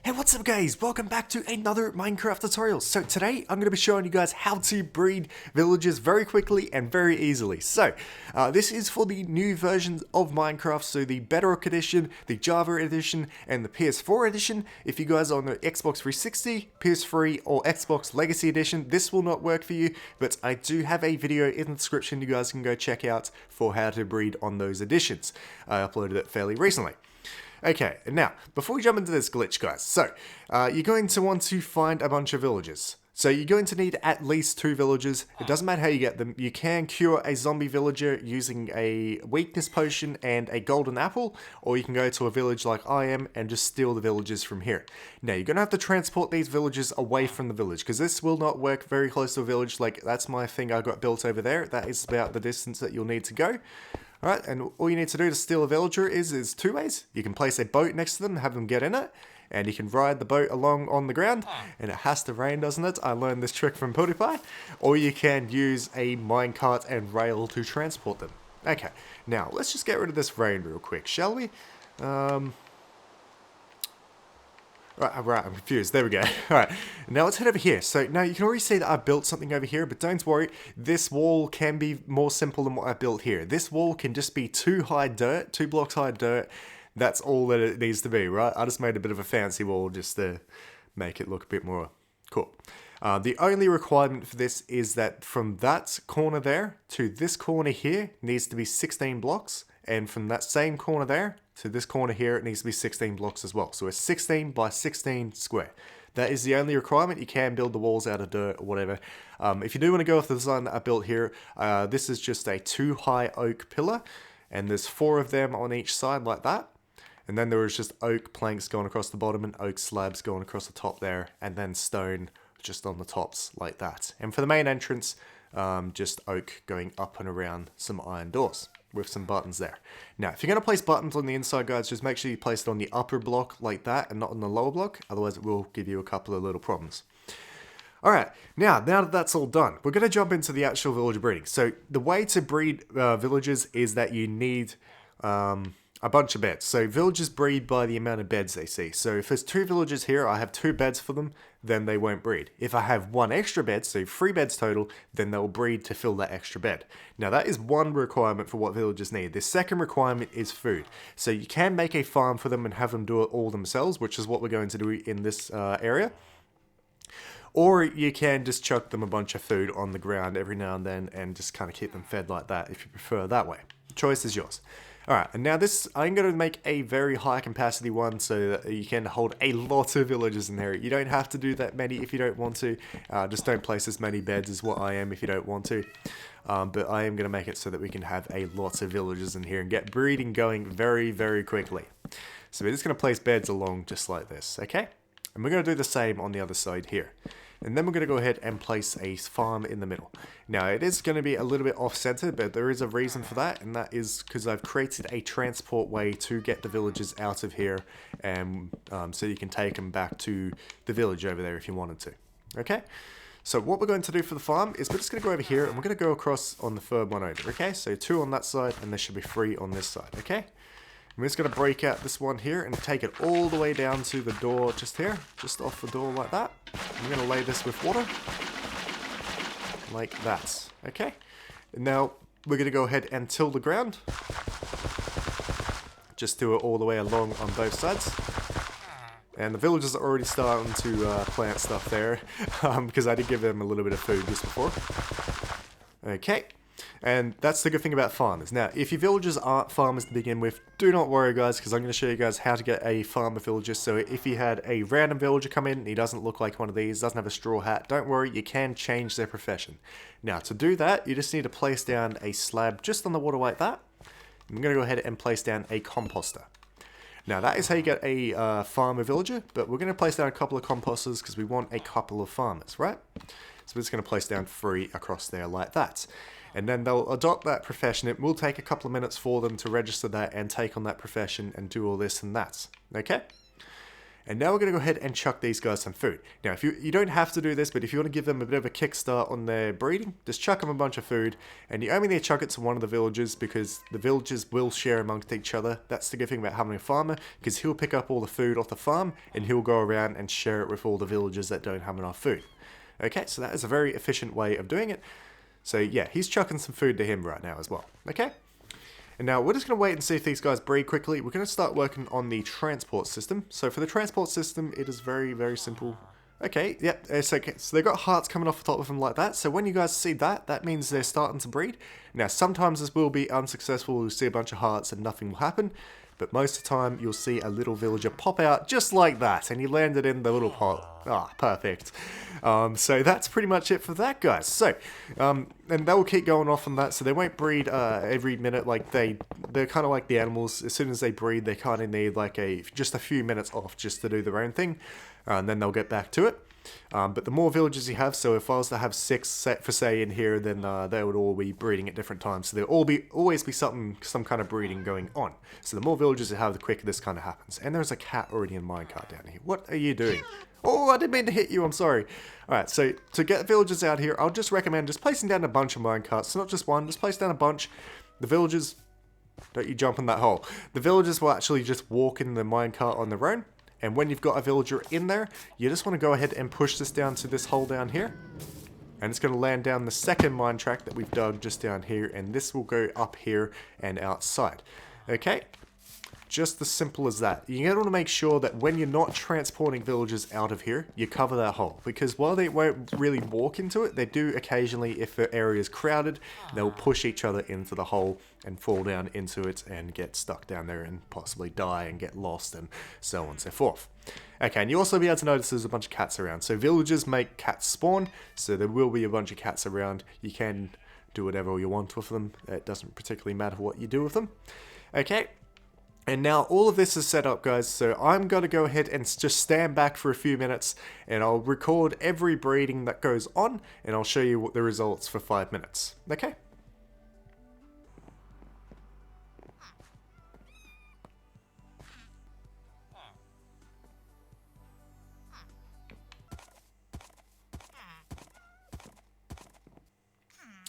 Hey, what's up guys? Welcome back to another Minecraft tutorial. So today I'm going to be showing you guys how to breed villagers very quickly and very easily. So this is for the new versions of Minecraft, so the Bedrock edition, the Java edition, and the PS4 edition. If you guys are on the Xbox 360, PS3, or Xbox Legacy edition, this will not work for you, but I do have a video in the description you guys can go check out for how to breed on those editions. I uploaded it fairly recently. Okay, now, before we jump into this glitch, guys, so, you're going to want to find a bunch of villagers. So you're going to need at least 2 villagers. It doesn't matter how you get them. You can cure a zombie villager using a weakness potion and a golden apple, or you can go to a village like I am and just steal the villagers from here. Now, you're going to have to transport these villagers away from the village, because this will not work very close to a village. Like, that's my thing I got built over there. That is about the distance that you'll need to go. Alright, and all you need to do to steal a villager is 2 ways. You can place a boat next to them, have them get in it, and you can ride the boat along on the ground, and it has to rain, doesn't it? I learned this trick from PewDiePie. Or you can use a minecart and rail to transport them. Okay, now let's just get rid of this rain real quick, shall we? Right, I'm confused. There we go. Alright, now let's head over here. So now you can already see that I built something over here, but don't worry, this wall can be more simple than what I built here. This wall can just be 2 blocks high dirt. That's all that it needs to be, right? I just made a bit of a fancy wall just to make it look a bit more cool. The only requirement for this is that from that corner there to this corner here needs to be 16 blocks, and from that same corner there to this corner here it needs to be 16 blocks as well. So it's 16 by 16 square. That is the only requirement. You can build the walls out of dirt or whatever. If you do want to go with the design that I built here, this is just a 2 high oak pillar, and there's 4 of them on each side like that. And then there is just oak planks going across the bottom and oak slabs going across the top there, and then stone just on the tops like that. And for the main entrance, just oak going up and around some iron doors with some buttons there. Now, if you're going to place buttons on the inside, guys, just make sure you place it on the upper block like that and not on the lower block. Otherwise, it will give you a couple of little problems. Alright, now that that's all done, we're going to jump into the actual villager breeding. So the way to breed villagers is that you need a bunch of beds. So villagers breed by the amount of beds they see. So if there's 2 villagers here, I have 2 beds for them, then they won't breed. If I have 1 extra bed, so 3 beds total, then they'll breed to fill that extra bed. Now that is one requirement for what villagers need. The second requirement is food. So you can make a farm for them and have them do it all themselves, which is what we're going to do in this area. Or you can just chuck them a bunch of food on the ground every now and then and just kind of keep them fed like that if you prefer that way. The choice is yours. Alright, and now this, I'm going to make a very high capacity one so that you can hold a lot of villagers in there. You don't have to do that many if you don't want to. Just don't place as many beds as what I am if you don't want to. But I am going to make it so that we can have a lot of villagers in here and get breeding going very, very quickly. So we're just going to place beds along just like this, okay? And we're going to do the same on the other side here. And then we're going to go ahead and place a farm in the middle. Now, it is going to be a little bit off-center, but there is a reason for that, and that is because I've created a transport way to get the villagers out of here, and so you can take them back to the village over there if you wanted to. Okay? So what we're going to do for the farm is we're just going to go over here, and we're going to go across on the third one over, okay? So 2 on that side, and there should be 3 on this side, okay? I'm just going to break out this one here and take it all the way down to the door just here, just off the door like that. I'm going to lay this with water, like that, okay? And now we're going to go ahead and till the ground. Just do it all the way along on both sides. And the villagers are already starting to plant stuff there, because I did give them a little bit of food just before. Okay. And that's the good thing about farmers. Now, if your villagers aren't farmers to begin with, do not worry, guys, because I'm going to show you guys how to get a farmer villager. So if you had a random villager come in and he doesn't look like one of these, doesn't have a straw hat, don't worry, you can change their profession. Now, to do that, you just need to place down a slab just on the water like that. I'm going to go ahead and place down a composter. Now, that is how you get a farmer villager, but we're going to place down a couple of composters because we want a couple of farmers, right? So we're just going to place down 3 across there like that. And then they'll adopt that profession. It will take a couple of minutes for them to register that and take on that profession and do all this and that. Okay? And now we're going to go ahead and chuck these guys some food. Now, if you don't have to do this, but if you want to give them a bit of a kickstart on their breeding, just chuck them a bunch of food. And you only need to chuck it to one of the villagers because the villagers will share amongst each other. That's the good thing about having a farmer, because he'll pick up all the food off the farm and he'll go around and share it with all the villagers that don't have enough food. Okay, so that is a very efficient way of doing it. So yeah, he's chucking some food to him right now as well. Okay? And now we're just going to wait and see if these guys breed quickly. We're going to start working on the transport system. So for the transport system, it is very, very simple. Okay, yep, it's okay. So they've got hearts coming off the top of them like that. So when you guys see that, that means they're starting to breed. Now sometimes this will be unsuccessful. You'll see a bunch of hearts and nothing will happen. But most of the time, you'll see a little villager pop out just like that. And he landed in the little pot. Ah, perfect. So that's pretty much it for that, guys. So, and they'll keep going off on that. So they won't breed every minute. Like they're kind of like the animals. As soon as they breed, they kind of need like just a few minutes off just to do their own thing. And then they'll get back to it. But the more villages you have, so if I was to have 6 set for say in here, then they would all be breeding at different times. So there'll always be some kind of breeding going on. So the more villages you have, the quicker this kind of happens. And there's a cat already in minecart down here. What are you doing? Oh, I didn't mean to hit you, I'm sorry. Alright, so to get villagers out here, I'll just recommend just placing down a bunch of minecarts. So not just one, just place down a bunch. The villagers, don't you jump in that hole. The villagers will actually just walk in the minecart on their own. And when you've got a villager in there, you just want to go ahead and push this down to this hole down here. And it's going to land down the second mine track that we've dug just down here. And this will go up here and outside. Okay? Just as simple as that. You want to make sure that when you're not transporting villagers out of here, you cover that hole. Because while they won't really walk into it, they do occasionally, if the area is crowded, they'll push each other into the hole and fall down into it and get stuck down there and possibly die and get lost and so on and so forth. Okay, and you'll also be able to notice there's a bunch of cats around. So villagers make cats spawn, so there will be a bunch of cats around. You can do whatever you want with them. It doesn't particularly matter what you do with them. Okay. And now all of this is set up, guys, so I'm going to go ahead and just stand back for a few minutes and I'll record every breeding that goes on and I'll show you what the results for 5 minutes. Okay?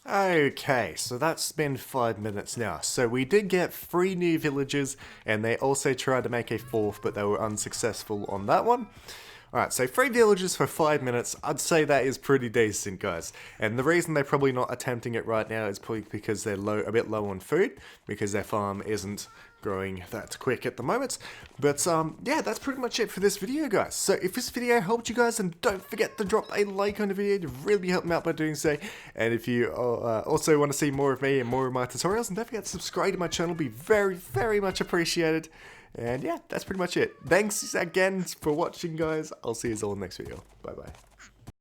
Okay, so that's been 5 minutes now. So we did get 3 new villagers, and they also tried to make a 4th, but they were unsuccessful on that one. Alright, so 3 villagers for 5 minutes, I'd say that is pretty decent, guys. And the reason they're probably not attempting it right now is probably because they're a bit low on food, because their farm isn't growing that quick at the moment. But yeah, that's pretty much it for this video, guys. So if this video helped you guys, then don't forget to drop a like on the video to really help me out by doing so. And if you also want to see more of me and more of my tutorials, then don't forget to subscribe to my channel. It'll be very, very much appreciated. And yeah, that's pretty much it. Thanks again for watching, guys. I'll see you all in the next video. Bye bye.